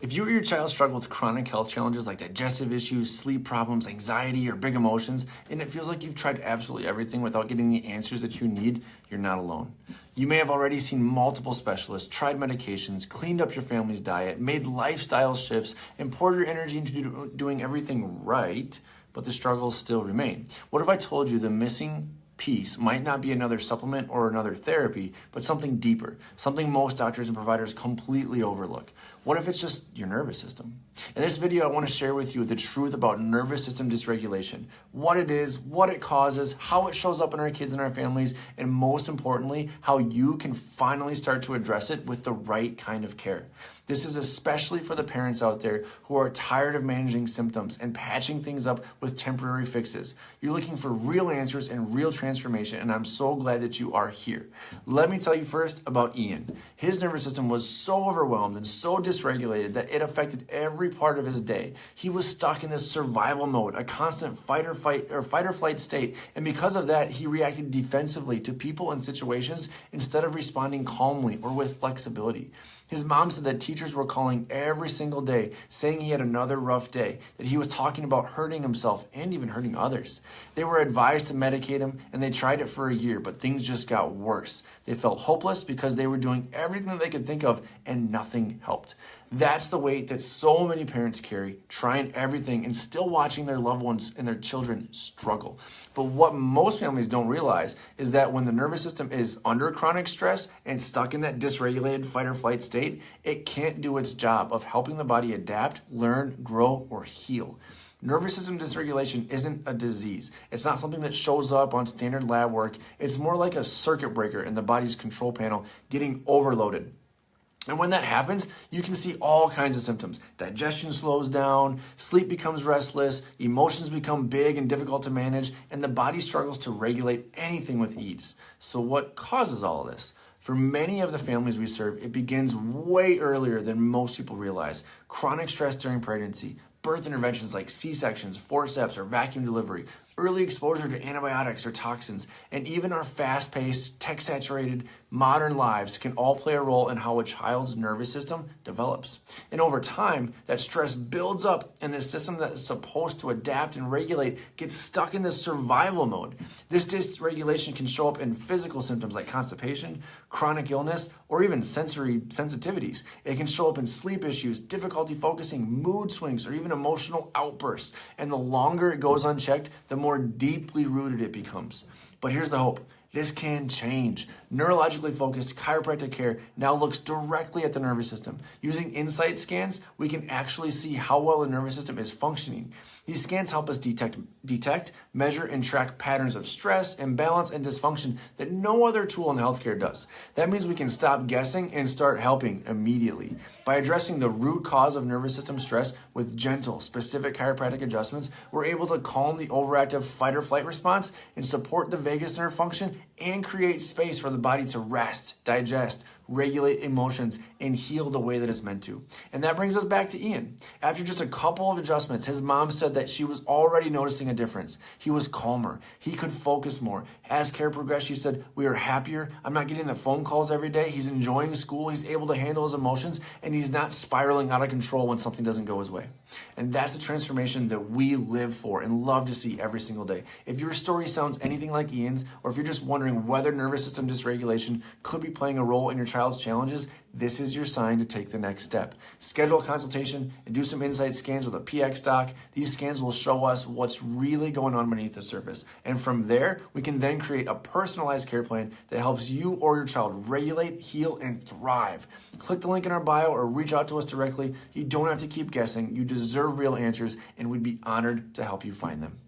If you or your child struggle with chronic health challenges like digestive issues, sleep problems, anxiety, or big emotions, and it feels like you've tried absolutely everything without getting the answers that you need, you're not alone. You may have already seen multiple specialists, tried medications, cleaned up your family's diet, made lifestyle shifts, and poured your energy into doing everything right, but the struggles still remain. What if I told you the missing piece might not be another supplement or another therapy, but something deeper, something most doctors and providers completely overlook? What if it's just your nervous system? In this video, I want to share with you the truth about nervous system dysregulation, what it is, what it causes, how it shows up in our kids and our families, and most importantly, how you can finally start to address it with the right kind of care. This is especially for the parents out there who are tired of managing symptoms and patching things up with temporary fixes. You're looking for real answers and real transformation, and I'm so glad that you are here. Let me tell you first about Ian. His nervous system was so overwhelmed and so dysregulated that it affected every part of his day. He was stuck in this survival mode, a constant fight or flight state, and because of that, he reacted defensively to people and situations instead of responding calmly or with flexibility. His mom said that teachers were calling every single day, saying he had another rough day, that he was talking about hurting himself and even hurting others. They were advised to medicate him, and they tried it for a year, but things just got worse. They felt hopeless because they were doing everything that they could think of, and nothing helped. That's the weight that so many parents carry, trying everything and still watching their loved ones and their children struggle. But what most families don't realize is that when the nervous system is under chronic stress and stuck in that dysregulated fight or flight state, it can't do its job of helping the body adapt, learn, grow, or heal. Nervous system dysregulation isn't a disease. It's not something that shows up on standard lab work. It's more like a circuit breaker in the body's control panel getting overloaded. And when that happens, you can see all kinds of symptoms. Digestion slows down, sleep becomes restless, emotions become big and difficult to manage, and the body struggles to regulate anything with ease. So what causes all of this? For many of the families we serve, it begins way earlier than most people realize. Chronic stress during pregnancy, birth interventions like C-sections, forceps, or vacuum delivery, early exposure to antibiotics or toxins, and even our fast-paced, tech-saturated, modern lives can all play a role in how a child's nervous system develops. And over time, that stress builds up, and the system that is supposed to adapt and regulate gets stuck in this survival mode. This dysregulation can show up in physical symptoms like constipation, chronic illness, or even sensory sensitivities. It can show up in sleep issues, difficulty focusing, mood swings, or even emotional outbursts. And the longer it goes unchecked, the more deeply rooted it becomes. But here's the hope. This can change. Neurologically focused chiropractic care now looks directly at the nervous system. Using insight scans, we can actually see how well the nervous system is functioning. These scans help us detect, measure, and track patterns of stress, imbalance, and dysfunction that no other tool in healthcare does. That means we can stop guessing and start helping immediately. By addressing the root cause of nervous system stress with gentle, specific chiropractic adjustments, we're able to calm the overactive fight or flight response and support the vagus nerve function and create space for the body to rest, digest, regulate emotions, and heal the way that it's meant to. And that brings us back to Ian. After just a couple of adjustments, his mom said that she was already noticing a difference. He was calmer. He could focus more. As care progressed, she said, "We are happier. I'm not getting the phone calls every day. He's enjoying school. He's able to handle his emotions, and he's not spiraling out of control when something doesn't go his way." And that's the transformation that we live for and love to see every single day. If your story sounds anything like Ian's, or if you're just wondering whether nervous system dysregulation could be playing a role in your child's challenges, this is your sign to take the next step. Schedule a consultation and do some insight scans with a PX doc. These scans will show us what's really going on beneath the surface. And from there, we can then create a personalized care plan that helps you or your child regulate, heal, and thrive. Click the link in our bio or reach out to us directly. You don't have to keep guessing. You deserve real answers, and we'd be honored to help you find them.